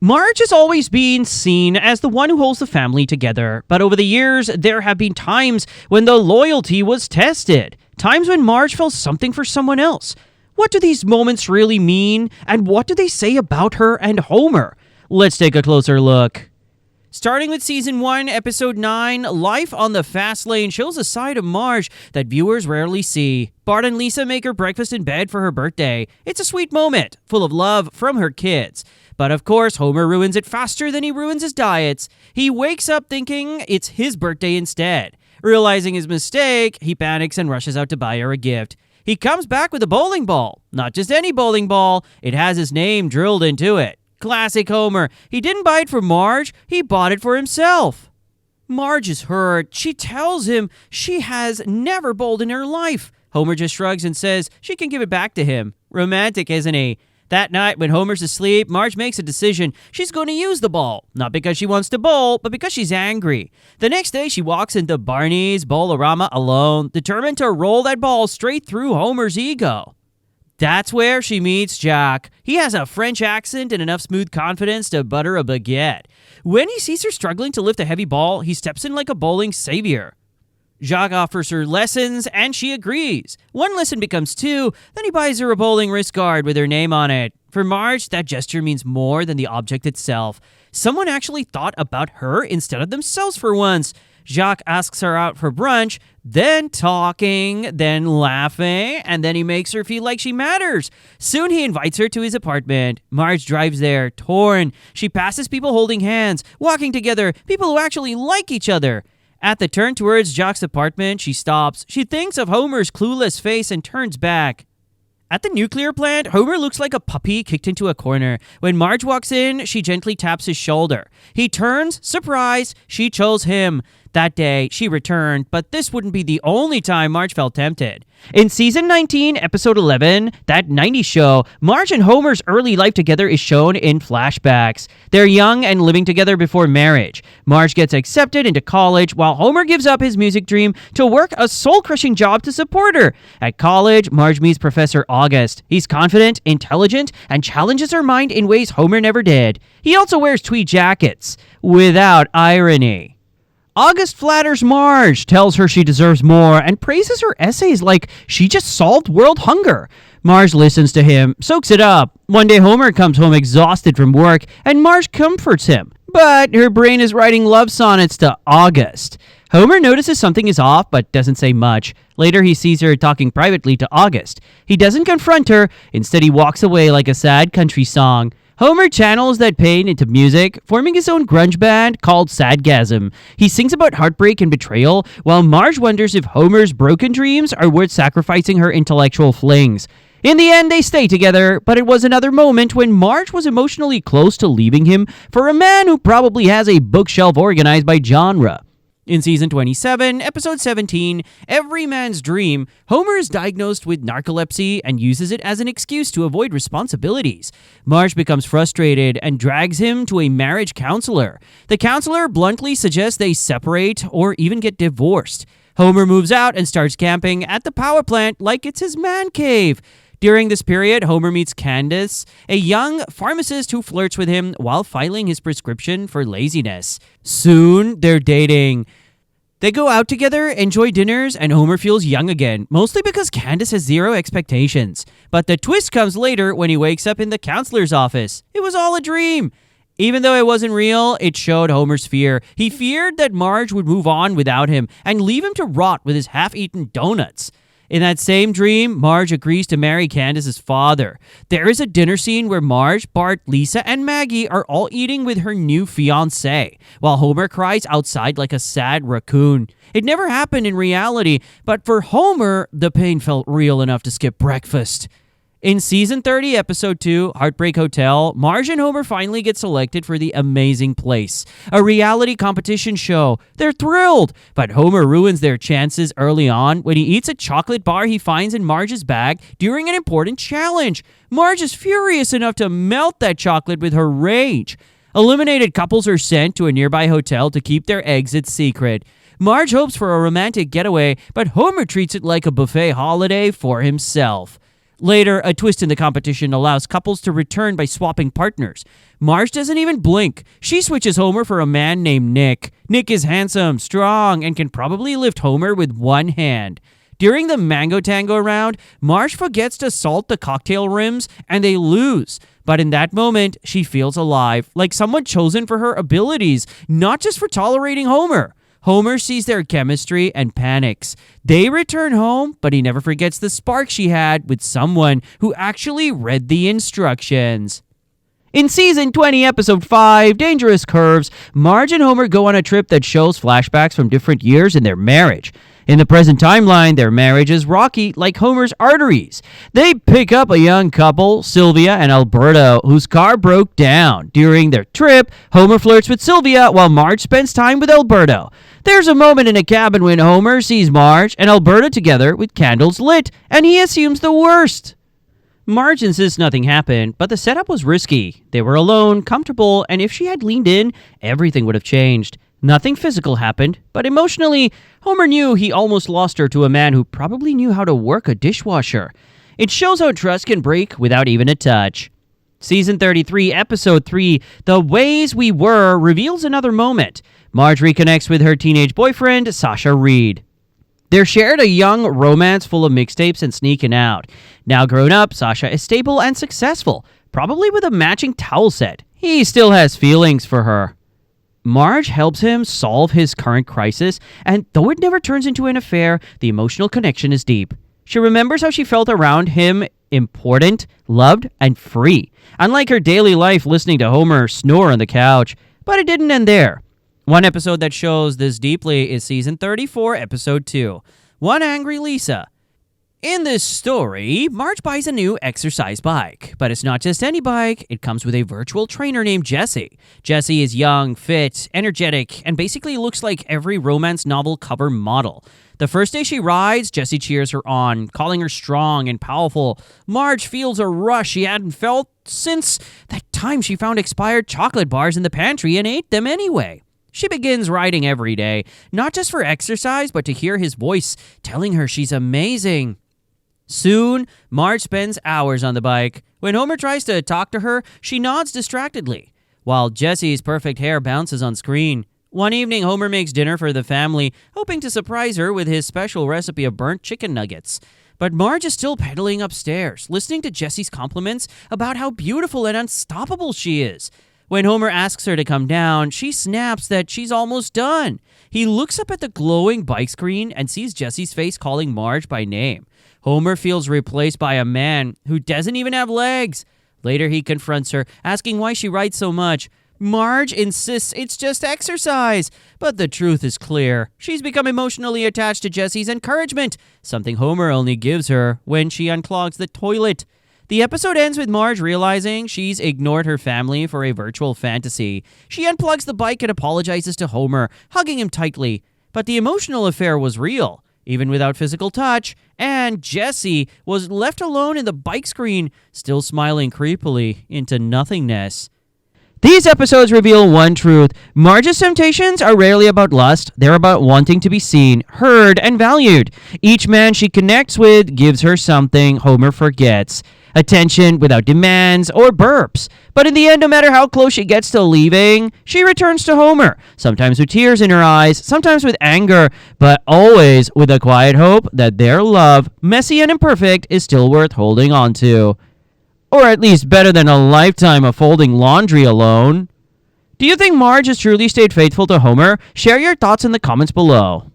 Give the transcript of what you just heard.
Marge has always been seen as the one who holds the family together, but over the years, there have been times when the loyalty was tested. Times when Marge felt something for someone else. What do these moments really mean, and what do they say about her and Homer? Let's take a closer look. Starting with Season 1, Episode 9, Life on the Fast Lane shows a side of Marge that viewers rarely see. Bart and Lisa make her breakfast in bed for her birthday. It's a sweet moment, full of love from her kids. But of course, Homer ruins it faster than he ruins his diets. He wakes up thinking it's his birthday instead. Realizing his mistake, he panics and rushes out to buy her a gift. He comes back with a bowling ball. Not just any bowling ball, it has his name drilled into it. Classic Homer. He didn't buy it for Marge, he bought it for himself. Marge is hurt. She tells him she has never bowled in her life. Homer just shrugs and says she can give it back to him. Romantic, isn't he? That night, when Homer's asleep, Marge makes a decision. She's going to use the ball. Not because she wants to bowl, but because she's angry. The next day, she walks into Barney's Bowl-orama alone, determined to roll that ball straight through Homer's ego. That's where she meets Jack. He has a French accent and enough smooth confidence to butter a baguette. When he sees her struggling to lift a heavy ball, he steps in like a bowling savior. Jacques offers her lessons, and she agrees. One lesson becomes two, then he buys her a bowling wrist guard with her name on it. For Marge, that gesture means more than the object itself. Someone actually thought about her instead of themselves for once. Jacques asks her out for brunch, then talking, then laughing, and then he makes her feel like she matters. Soon he invites her to his apartment. Marge drives there, torn. She passes people holding hands, walking together, people who actually like each other. At the turn towards Jacques' apartment, she stops. She thinks of Homer's clueless face and turns back. At the nuclear plant, Homer looks like a puppy kicked into a corner. When Marge walks in, she gently taps his shoulder. He turns, surprised, she chose him. That day, she returned, but this wouldn't be the only time Marge felt tempted. In Season 19, Episode 11, That 90s Show, Marge and Homer's early life together is shown in flashbacks. They're young and living together before marriage. Marge gets accepted into college, while Homer gives up his music dream to work a soul-crushing job to support her. At college, Marge meets Professor August. He's confident, intelligent, and challenges her mind in ways Homer never did. He also wears tweed jackets, without irony. August flatters Marge, tells her she deserves more, and praises her essays like she just solved world hunger. Marge listens to him, soaks it up. One day Homer comes home exhausted from work, and Marge comforts him. But her brain is writing love sonnets to August. Homer notices something is off, but doesn't say much. Later, he sees her talking privately to August. He doesn't confront her. Instead, he walks away like a sad country song. Homer channels that pain into music, forming his own grunge band called Sadgasm. He sings about heartbreak and betrayal, while Marge wonders if Homer's broken dreams are worth sacrificing her intellectual flings. In the end, they stay together, but it was another moment when Marge was emotionally close to leaving him for a man who probably has a bookshelf organized by genre. In Season 27, Episode 17, Every Man's Dream, Homer is diagnosed with narcolepsy and uses it as an excuse to avoid responsibilities. Marge becomes frustrated and drags him to a marriage counselor. The counselor bluntly suggests they separate or even get divorced. Homer moves out and starts camping at the power plant like it's his man cave. During this period, Homer meets Candace, a young pharmacist who flirts with him while filing his prescription for laziness. Soon, they're dating. They go out together, enjoy dinners, and Homer feels young again, mostly because Candace has zero expectations. But the twist comes later when he wakes up in the counselor's office. It was all a dream. Even though it wasn't real, it showed Homer's fear. He feared that Marge would move on without him and leave him to rot with his half-eaten donuts. In that same dream, Marge agrees to marry Candace's father. There is a dinner scene where Marge, Bart, Lisa, and Maggie are all eating with her new fiancé, while Homer cries outside like a sad raccoon. It never happened in reality, but for Homer, the pain felt real enough to skip breakfast. In Season 30, Episode 2, Heartbreak Hotel, Marge and Homer finally get selected for The Amazing Place, a reality competition show. They're thrilled, but Homer ruins their chances early on when he eats a chocolate bar he finds in Marge's bag during an important challenge. Marge is furious enough to melt that chocolate with her rage. Eliminated couples are sent to a nearby hotel to keep their exit secret. Marge hopes for a romantic getaway, but Homer treats it like a buffet holiday for himself. Later, a twist in the competition allows couples to return by swapping partners. Marge doesn't even blink. She switches Homer for a man named Nick. Nick is handsome, strong, and can probably lift Homer with one hand. During the Mango Tango round, Marge forgets to salt the cocktail rims and they lose. But in that moment, she feels alive, like someone chosen for her abilities, not just for tolerating Homer. Homer sees their chemistry and panics. They return home, but he never forgets the spark she had with someone who actually read the instructions. In Season 20, Episode 5, Dangerous Curves, Marge and Homer go on a trip that shows flashbacks from different years in their marriage. In the present timeline, their marriage is rocky like Homer's arteries. They pick up a young couple, Sylvia and Alberto, whose car broke down. During their trip, Homer flirts with Sylvia while Marge spends time with Alberto. There's a moment in a cabin when Homer sees Marge and Alberto together with candles lit, and he assumes the worst. Marge insists nothing happened, but the setup was risky. They were alone, comfortable, and if she had leaned in, everything would have changed. Nothing physical happened, but emotionally, Homer knew he almost lost her to a man who probably knew how to work a dishwasher. It shows how trust can break without even a touch. Season 33, Episode 3, The Ways We Were, reveals another moment. Marge reconnects with her teenage boyfriend, Sasha Reed. They're shared a young romance full of mixtapes and sneaking out. Now grown up, Sasha is stable and successful, probably with a matching towel set. He still has feelings for her. Marge helps him solve his current crisis, and though it never turns into an affair, the emotional connection is deep. She remembers how she felt around him, important, loved, and free. Unlike her daily life listening to Homer snore on the couch. But it didn't end there. One episode that shows this deeply is Season 34, Episode 2, One Angry Lisa. In this story, Marge buys a new exercise bike, but it's not just any bike, it comes with a virtual trainer named Jessie. Jessie is young, fit, energetic, and basically looks like every romance novel cover model. The first day she rides, Jessie cheers her on, calling her strong and powerful. Marge feels a rush she hadn't felt since that time she found expired chocolate bars in the pantry and ate them anyway. She begins riding every day, not just for exercise, but to hear his voice telling her she's amazing. Soon, Marge spends hours on the bike. When Homer tries to talk to her, she nods distractedly, while Jessie's perfect hair bounces on screen. One evening, Homer makes dinner for the family, hoping to surprise her with his special recipe of burnt chicken nuggets. But Marge is still pedaling upstairs, listening to Jessie's compliments about how beautiful and unstoppable she is. When Homer asks her to come down, she snaps that she's almost done. He looks up at the glowing bike screen and sees Jessie's face calling Marge by name. Homer feels replaced by a man who doesn't even have legs. Later, he confronts her, asking why she rides so much. Marge insists it's just exercise. But the truth is clear. She's become emotionally attached to Jessie's encouragement, something Homer only gives her when she unclogs the toilet. The episode ends with Marge realizing she's ignored her family for a virtual fantasy. She unplugs the bike and apologizes to Homer, hugging him tightly. But the emotional affair was real, even without physical touch, and Jessie was left alone in the bike screen, still smiling creepily into nothingness. These episodes reveal one truth. Marge's temptations are rarely about lust. They're about wanting to be seen, heard, and valued. Each man she connects with gives her something Homer forgets. Attention without demands or burps. But in the end, no matter how close she gets to leaving, she returns to Homer, sometimes with tears in her eyes, sometimes with anger, but always with a quiet hope that their love, messy and imperfect, is still worth holding on to. Or at least better than a lifetime of folding laundry alone. Do you think Marge has truly stayed faithful to Homer? Share your thoughts in the comments below.